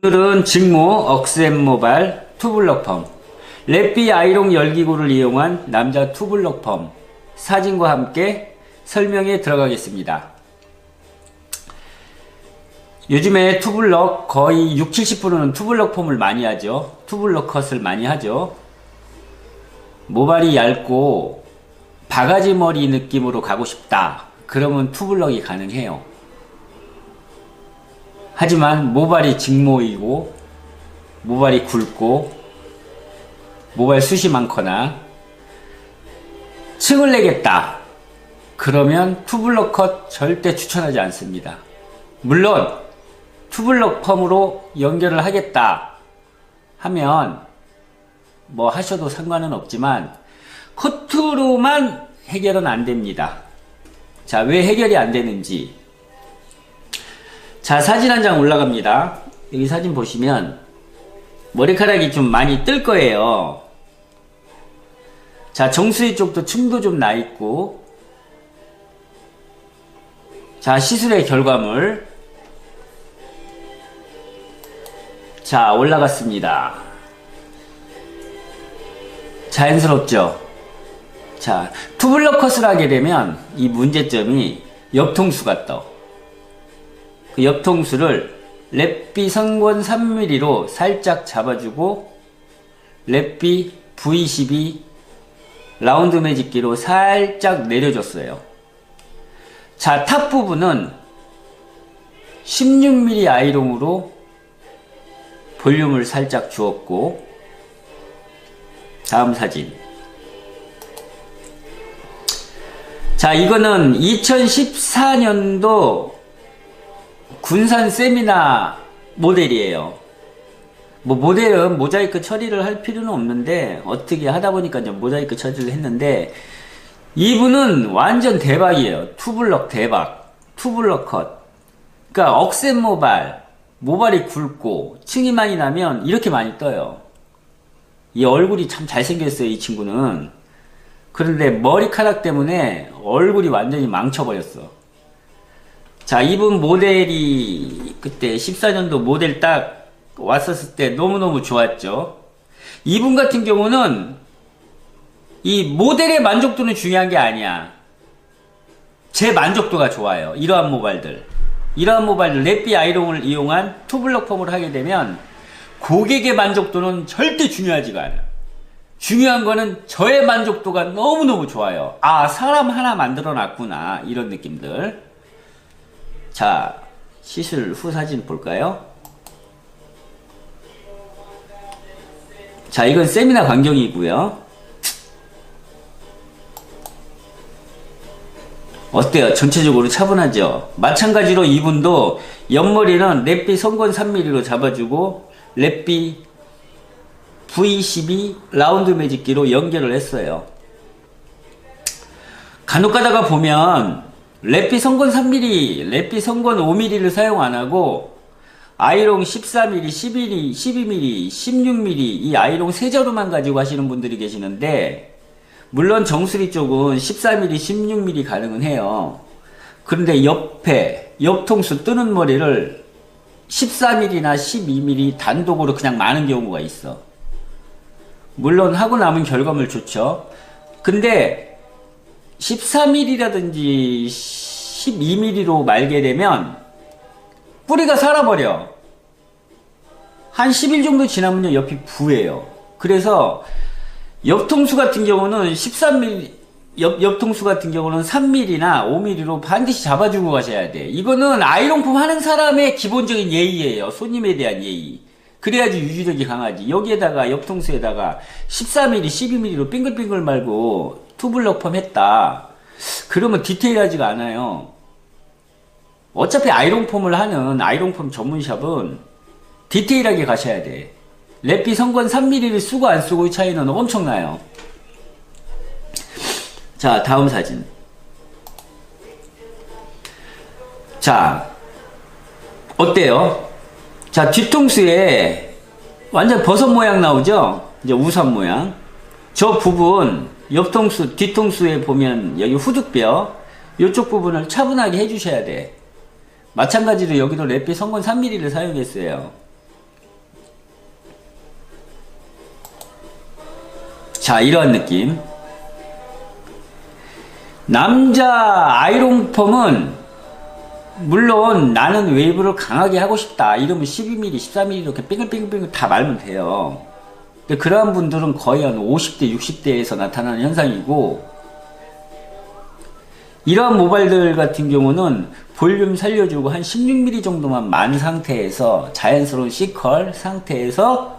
오늘은 직모 억센 모발 투블럭 펌 랩비 아이롱 열기구를 이용한 남자 투블럭 펌 사진과 함께 설명에 들어가겠습니다. 요즘에 투블럭 거의 60-70%는 투블럭 펌을 많이 하죠. 투블럭 컷을 많이 하죠. 모발이 얇고 바가지 머리 느낌으로 가고 싶다 그러면 투블럭이 가능해요. 하지만 모발이 직모이고 모발이 굵고 모발 숱이 많거나 층을 내겠다 그러면 투블럭 컷 절대 추천하지 않습니다. 물론 투블럭 펌으로 연결을 하겠다 하면 뭐 하셔도 상관은 없지만 커트로만 해결은 안 됩니다. 자, 왜 해결이 안 되는지. 자, 사진 한 장 올라갑니다. 여기 사진 보시면 머리카락이 좀 많이 뜰 거예요. 자, 정수리 쪽도 층도 좀 나 있고. 자, 시술의 결과물. 자, 올라갔습니다. 자연스럽죠? 자, 투블럭 컷을 하게 되면 이 문제점이 옆통수가 떠. 그 옆통수를 랩비 선권 3mm로 살짝 잡아주고 랩비 V12 라운드 매직기로 살짝 내려줬어요. 자, 탑 부분은 16mm 아이롱으로 볼륨을 살짝 주었고, 다음 사진. 자, 이거는 2014년도 군산 세미나 모델이에요. 뭐 모델은 모자이크 처리를 할 필요는 없는데 어떻게 하다 보니까 이제 모자이크 처리를 했는데 이분은 완전 대박이에요. 투블럭 대박. 투블럭 컷. 그러니까 억센 모발, 모발이 굵고 층이 많이 나면 이렇게 많이 떠요. 이 얼굴이 참 잘생겼어요, 이 친구는. 그런데 머리카락 때문에 얼굴이 완전히 망쳐버렸어. 자, 이분 모델이 그때 14년도 모델 딱 왔었을 때 너무너무 좋았죠. 이분 같은 경우는 이 모델의 만족도는 중요한 게 아니야. 제 만족도가 좋아요. 이러한 모발들 랩비 아이롱을 이용한 투블럭 펌을 하게 되면 고객의 만족도는 절대 중요하지가 않아. 중요한 거는 저의 만족도가 너무너무 좋아요. 아, 사람 하나 만들어 놨구나, 이런 느낌들. 자, 시술 후 사진 볼까요? 자, 이건 세미나 광경이고요. 어때요? 전체적으로 차분하죠? 마찬가지로 이분도 옆머리는 랩비 선권 3mm로 잡아주고 랩비 V12 라운드 매직기로 연결을 했어요. 간혹 가다가 보면 랩비 선권 3mm, 랩비 선권 5mm를 사용 안하고 아이롱 14mm, 11mm, 12mm, 16mm 이 아이롱 세자루만 가지고 하시는 분들이 계시는데 물론 정수리 쪽은 14mm, 16mm 가능은 해요. 그런데 옆통수 뜨는 머리를 14mm나 12mm 단독으로 그냥 마는 경우가 있어. 물론 하고 남은 결과물 좋죠. 근데 13mm라든지 12mm로 말게 되면 뿌리가 살아버려. 한 10일 정도 지나면요, 옆이 부해요. 그래서 옆통수 같은 경우는 13mm, 옆통수 같은 경우는 3mm나 5mm로 반드시 잡아주고 가셔야 돼. 이거는 아이롱 펌 하는 사람의 기본적인 예의예요. 손님에 대한 예의. 그래야지 유지력이 강하지. 여기에다가 옆통수에다가 14mm, 12mm로 빙글빙글 말고 투블럭 펌 했다. 그러면 디테일하지가 않아요. 어차피 아이롱 펌을 하는 아이롱 펌 전문샵은 디테일하게 가셔야 돼. 랩비 선권 3mm를 쓰고 안 쓰고의 차이는 엄청나요. 자, 다음 사진. 자, 어때요? 자, 뒤통수에 완전 버섯 모양 나오죠? 이제 우산 모양. 저 부분, 옆통수, 뒤통수에 보면 여기 후두뼈, 이쪽 부분을 차분하게 해주셔야 돼. 마찬가지로 여기도 랩비 선권 3mm를 사용했어요. 자, 이러한 느낌. 남자 아이롱 펌은 물론 나는 웨이브를 강하게 하고 싶다 이러면 12mm, 14mm 이렇게 빙글빙글빙글 다 말면 돼요. 근데 그러한 분들은 거의 한 50대, 60대에서 나타나는 현상이고, 이러한 모발들 같은 경우는 볼륨 살려주고 한 16mm 정도만 만 상태에서 자연스러운 C컬 상태에서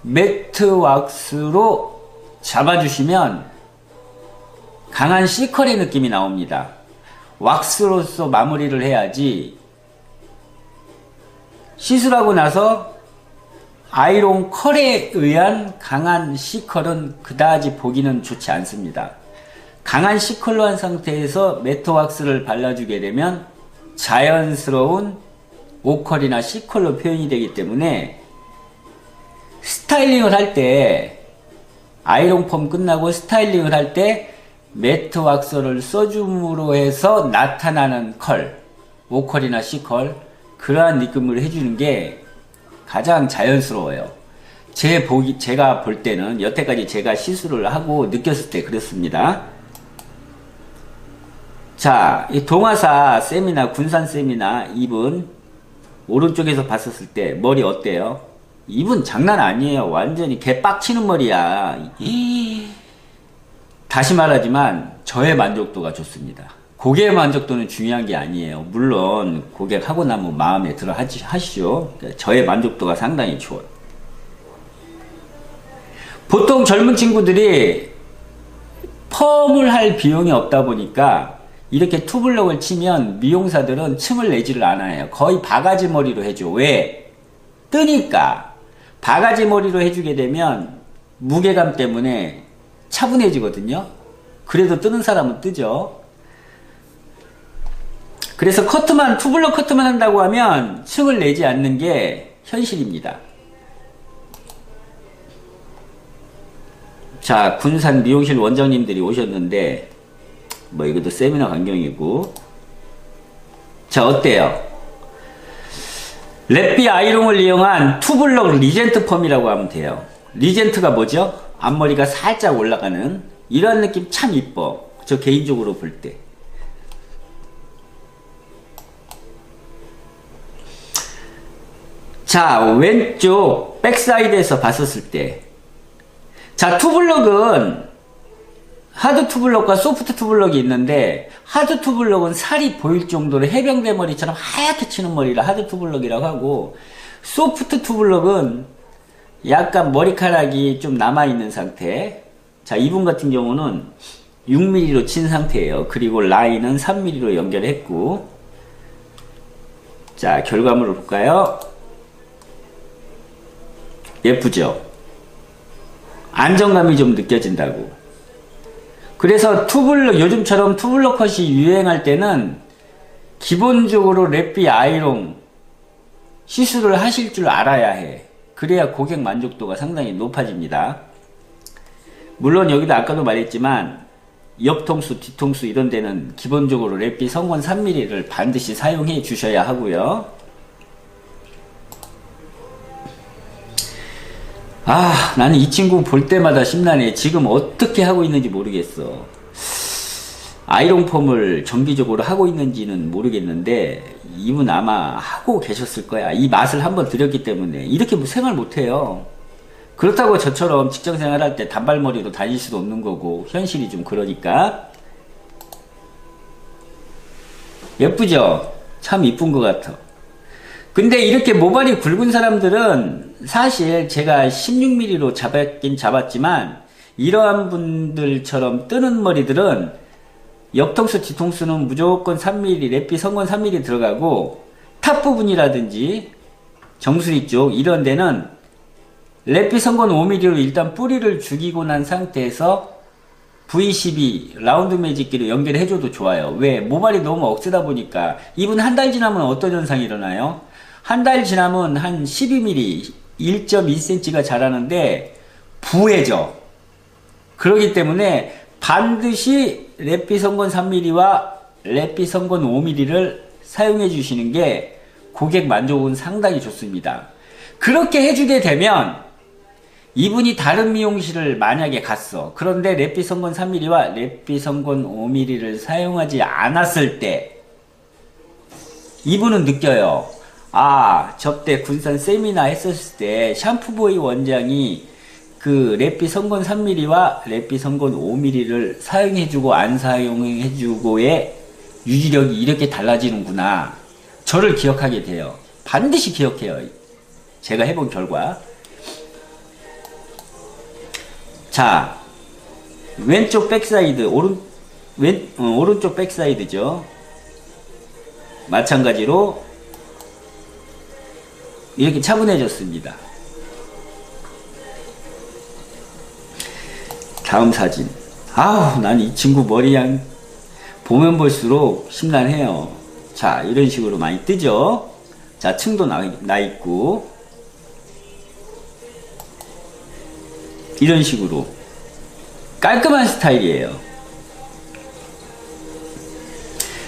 매트 왁스로 잡아주시면 강한 C컬의 느낌이 나옵니다. 왁스로서 마무리를 해야지 시술하고 나서 아이롱 컬에 의한 강한 C컬은 그다지 보기는 좋지 않습니다. 강한 C컬로 한 상태에서 매트 왁스를 발라주게 되면 자연스러운 O컬이나 C컬로 표현이 되기 때문에 스타일링을 할 때, 아이롱 펌 끝나고 스타일링을 할 때 매트 왁스를 써줌으로 해서 나타나는 컬, O컬이나 C컬, 그러한 느낌을 해주는 게 가장 자연스러워요. 제가 볼 때는, 여태까지 제가 시술을 하고 느꼈을 때 그렇습니다. 자, 이 동화사 쌤이나 군산 쌤이나 이분 오른쪽에서 봤었을 때 머리 어때요? 이분 장난 아니에요. 완전히 개빡치는 머리야. 다시 말하지만 저의 만족도가 좋습니다. 고객의 만족도는 중요한 게 아니에요. 물론 고객 하고 나면 마음에 들어 하시죠. 저의 만족도가 상당히 좋아요. 보통 젊은 친구들이 펌을 할 비용이 없다 보니까 이렇게 투블럭을 치면 미용사들은 층을 내지를 않아요. 거의 바가지 머리로 해줘. 왜? 뜨니까. 바가지 머리로 해주게 되면 무게감 때문에 차분해지거든요. 그래도 뜨는 사람은 뜨죠. 그래서 투블럭 커트만 한다고 하면 층을 내지 않는 게 현실입니다. 자, 군산 미용실 원장님들이 오셨는데, 뭐 이것도 세미나 광경이고. 자, 어때요? 랩비 아이롱을 이용한 투블럭 리젠트 펌이라고 하면 돼요. 리젠트가 뭐죠? 앞머리가 살짝 올라가는 이런 느낌 참 이뻐. 저 개인적으로 볼 때. 자, 왼쪽 백사이드에서 봤었을 때, 자, 투블럭은 하드 투블럭과 소프트 투블럭이 있는데, 하드 투블럭은 살이 보일 정도로 해병대 머리처럼 하얗게 치는 머리를 하드 투블럭이라고 하고, 소프트 투블럭은 약간 머리카락이 좀 남아있는 상태. 자, 이분 같은 경우는 6mm로 친 상태예요. 그리고 라인은 3mm로 연결했고, 자, 결과물을 볼까요? 예쁘죠? 안정감이 좀 느껴진다고. 그래서 요즘처럼 투블럭 컷이 유행할 때는 기본적으로 랩비 아이롱 시술을 하실 줄 알아야 해. 그래야 고객 만족도가 상당히 높아집니다. 물론 여기도 아까도 말했지만 옆통수, 뒤통수 이런 데는 기본적으로 랩비 성건 3mm를 반드시 사용해 주셔야 하고요. 아, 나는 이 친구 볼 때마다 심란해. 지금 어떻게 하고 있는지 모르겠어. 아이롱 펌을 정기적으로 하고 있는지는 모르겠는데 이분 아마 하고 계셨을 거야. 이 맛을 한번 드렸기 때문에. 이렇게 뭐 생활 못해요. 그렇다고 저처럼 직장생활 할 때 단발머리로 다닐 수도 없는 거고, 현실이 좀 그러니까. 예쁘죠? 참 이쁜 것 같아. 근데 이렇게 모발이 굵은 사람들은 사실 제가 16mm로 잡았긴 잡았지만, 이러한 분들처럼 뜨는 머리들은 옆통수 뒤통수는 무조건 3mm, 랩비 성건 3mm 들어가고, 탑 부분이라든지 정수리 쪽 이런 데는 랩비 성건 5mm로 일단 뿌리를 죽이고 난 상태에서 V12 라운드 매직기로 연결해줘도 좋아요. 왜? 모발이 너무 억세다 보니까. 이분 한 달 지나면 어떤 현상이 일어나요? 한 달 지나면 한 12mm, 1.2cm가 자라는데 부해져. 그렇기 때문에 반드시 랩비 성건 3mm와 랩비 성건 5mm를 사용해 주시는 게 고객 만족은 상당히 좋습니다. 그렇게 해주게 되면 이분이 다른 미용실을 만약에 갔어. 그런데 랩비 성건 3mm와 랩비 성건 5mm를 사용하지 않았을 때 이분은 느껴요. 아, 저때 군산 세미나 했었을 때 샴푸보이 원장이 그 랩비 성건 3mm와 랩비 성건 5mm를 사용해주고 안 사용해주고의 유지력이 이렇게 달라지는구나. 저를 기억하게 돼요. 반드시 기억해요. 제가 해본 결과. 자, 왼쪽 백사이드, 오른쪽 백사이드죠. 마찬가지로 이렇게 차분해졌습니다. 다음 사진. 아우, 난 이 친구 머리양 보면 볼수록 심란해요. 자, 이런 식으로 많이 뜨죠. 자, 층도 나 있고 이런 식으로 깔끔한 스타일이에요.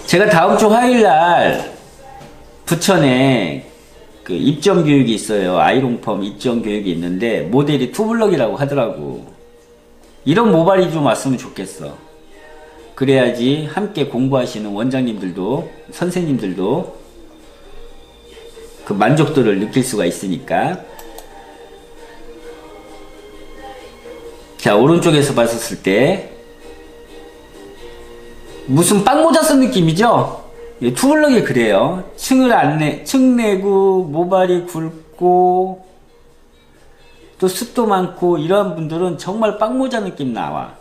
제가 다음 주 화요일날 부천에 그 입점 교육이 있어요. 아이롱펌 입점 교육이 있는데 모델이 투블럭이라고 하더라고. 이런 모발이 좀 왔으면 좋겠어. 그래야지 함께 공부하시는 원장님들도 선생님들도 그 만족도를 느낄 수가 있으니까. 자, 오른쪽에서 봤었을 때 무슨 빵모자 쓴 느낌이죠? 투블럭이 그래요. 층 내고 모발이 굵고 또 숱도 많고 이러한 분들은 정말 빵모자 느낌 나와.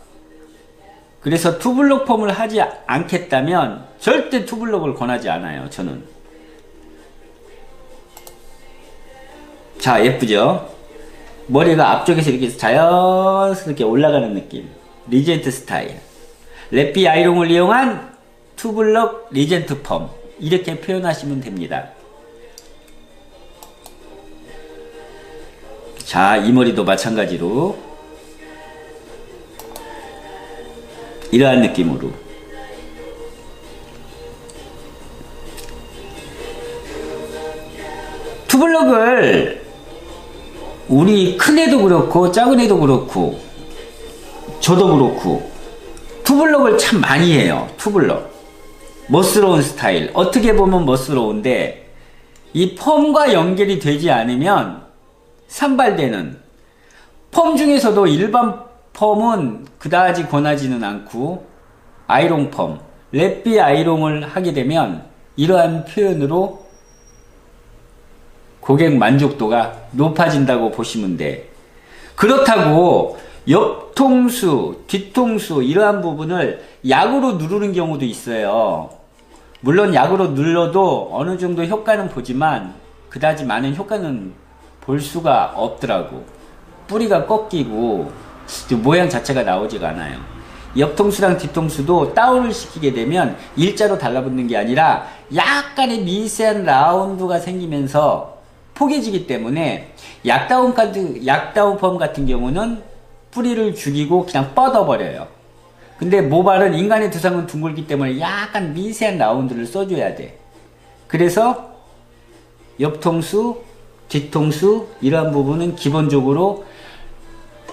그래서 투블럭 펌을 하지 않겠다면 절대 투블럭을 권하지 않아요. 저는. 자, 예쁘죠? 머리가 앞쪽에서 이렇게 자연스럽게 올라가는 느낌. 리젠트 스타일. 랩비 아이롱을 이용한 투블럭 리젠트 펌. 이렇게 표현하시면 됩니다. 자, 이 머리도 마찬가지로 이러한 느낌으로. 투블럭을 우리 큰 애도 그렇고 작은 애도 그렇고 저도 그렇고 투블럭을 참 많이 해요. 투블럭 멋스러운 스타일. 어떻게 보면 멋스러운데 이 펌과 연결이 되지 않으면 산발되는, 펌 중에서도 일반 펌은 그다지 권하지는 않고 아이롱 펌, 랩비 아이롱을 하게 되면 이러한 표현으로 고객 만족도가 높아진다고 보시면 돼. 그렇다고 옆통수, 뒤통수 이러한 부분을 약으로 누르는 경우도 있어요. 물론 약으로 눌러도 어느 정도 효과는 보지만 그다지 많은 효과는 볼 수가 없더라고. 뿌리가 꺾이고 모양 자체가 나오지가 않아요. 옆통수랑 뒤통수도 다운을 시키게 되면 일자로 달라붙는 게 아니라 약간의 미세한 라운드가 생기면서 포개지기 때문에 약다운 펌 같은 경우는 뿌리를 죽이고 그냥 뻗어버려요. 근데 모발은 인간의 두상은 둥글기 때문에 약간 미세한 라운드를 써줘야 돼. 그래서 옆통수, 뒤통수 이러한 부분은 기본적으로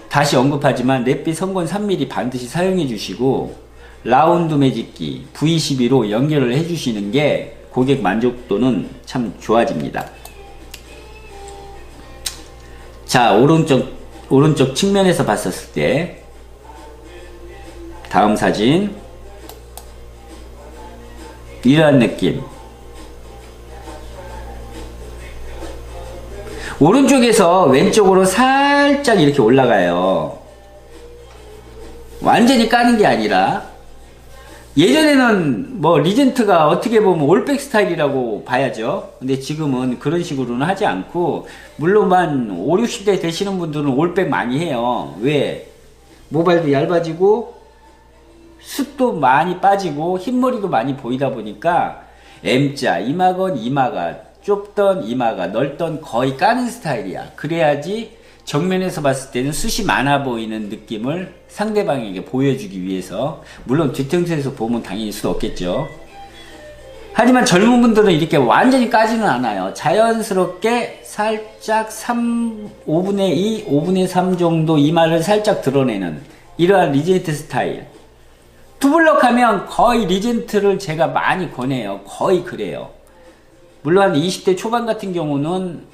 다시 언급하지만 랩비 성건 3mm 반드시 사용해 주시고 라운드 매직기 V12로 연결을 해 주시는 게 고객 만족도는 참 좋아집니다. 자, 오른쪽 측면에서 봤었을 때 다음 사진 이러한 느낌. 오른쪽에서 왼쪽으로 살짝 이렇게 올라가요. 완전히 까는 게 아니라 예전에는 뭐 리젠트가 어떻게 보면 올백 스타일이라고 봐야죠. 근데 지금은 그런 식으로는 하지 않고 물론만 5, 60대 되시는 분들은 올백 많이 해요. 왜? 모발도 얇아지고 숱도 많이 빠지고 흰머리도 많이 보이다 보니까 M자 이마건 이마가 좁던 이마가 넓던 거의 까는 스타일이야. 그래야지 정면에서 봤을 때는 숱이 많아 보이는 느낌을 상대방에게 보여주기 위해서. 물론 뒤통수에서 보면 당연히 숱 없겠죠. 하지만 젊은 분들은 이렇게 완전히 까지는 않아요. 자연스럽게 살짝 5분의 2, 5분의 3 정도 이마를 살짝 드러내는 이러한 리젠트 스타일. 투블럭 하면 거의 리젠트를 제가 많이 권해요. 거의 그래요. 물론 20대 초반 같은 경우는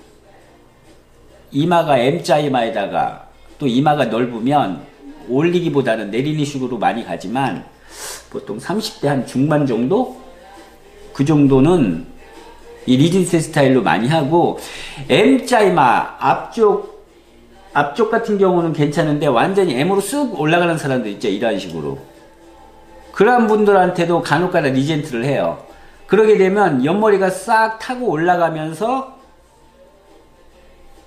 이마가 M자 이마에다가 또 이마가 넓으면 올리기보다는 내리는 식으로 많이 가지만 보통 30대 한 중반 정도? 그 정도는 이 리젠트 스타일로 많이 하고, M자 이마 앞쪽 같은 경우는 괜찮은데 완전히 M으로 쑥 올라가는 사람들 있죠. 이런 식으로. 그런 분들한테도 간혹가다 리젠트를 해요. 그러게 되면 옆머리가 싹 타고 올라가면서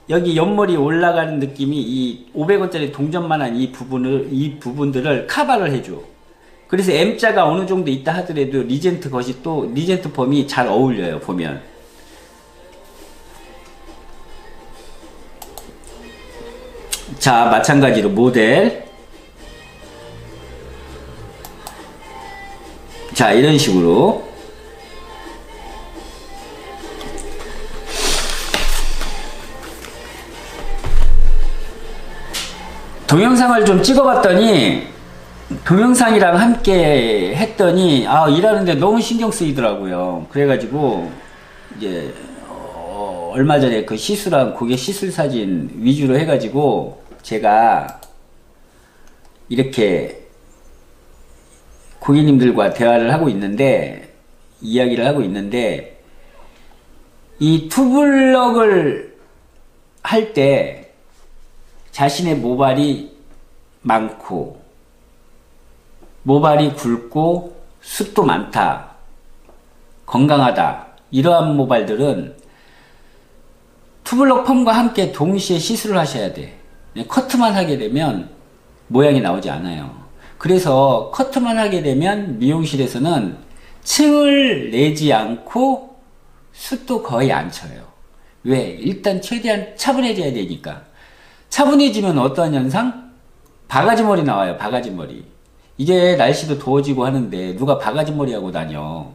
여기 옆머리 올라가는 느낌이 이 500원짜리 동전만한 이 부분들을 커버를 해줘. 그래서 M자가 어느 정도 있다 하더라도 리젠트 것이 또 리젠트 펌이 잘 어울려요. 보면 자, 마찬가지로 모델, 자, 이런 식으로 동영상을 좀 찍어봤더니, 동영상이랑 함께 했더니 일하는데 너무 신경 쓰이더라고요. 그래가지고 이제 얼마 전에 그 시술한 고객 시술 사진 위주로 해가지고 제가 이렇게 고객님들과 대화를 하고 있는데, 이야기를 하고 있는데, 이 투블럭을 할 때 자신의 모발이 많고 모발이 굵고 숱도 많다, 건강하다, 이러한 모발들은 투블럭 펌과 함께 동시에 시술을 하셔야 돼. 커트만 하게 되면 모양이 나오지 않아요. 그래서 커트만 하게 되면 미용실에서는 층을 내지 않고 숱도 거의 안 쳐요. 왜? 일단 최대한 차분해져야 되니까. 차분해지면 어떠한 현상? 바가지 머리 나와요. 바가지 머리. 이제 날씨도 더워지고 하는데 누가 바가지 머리 하고 다녀.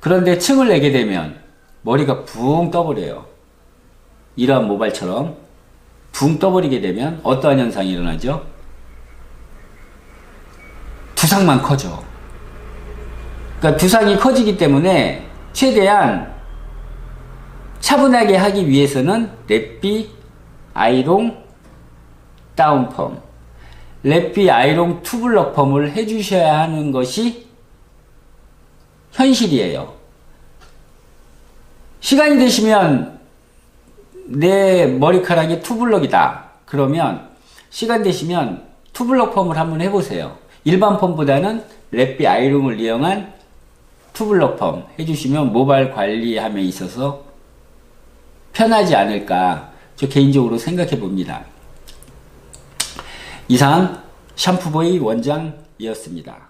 그런데 층을 내게 되면 머리가 붕 떠버려요. 이러한 모발처럼 붕 떠버리게 되면 어떠한 현상이 일어나죠? 두상만 커져. 그러니까 두상이 커지기 때문에 최대한 차분하게 하기 위해서는 랩비, 아이롱, 다운펌, 랩비, 아이롱, 투블럭 펌을 해주셔야 하는 것이 현실이에요. 시간이 되시면 내 머리카락이 투블럭이다. 그러면 시간 되시면 투블럭 펌을 한번 해보세요. 일반 펌보다는 랩비, 아이롱을 이용한 투블럭 펌 해주시면 모발 관리함에 있어서 편하지 않을까, 저 개인적으로 생각해 봅니다. 이상 샴푸보이 원장이었습니다.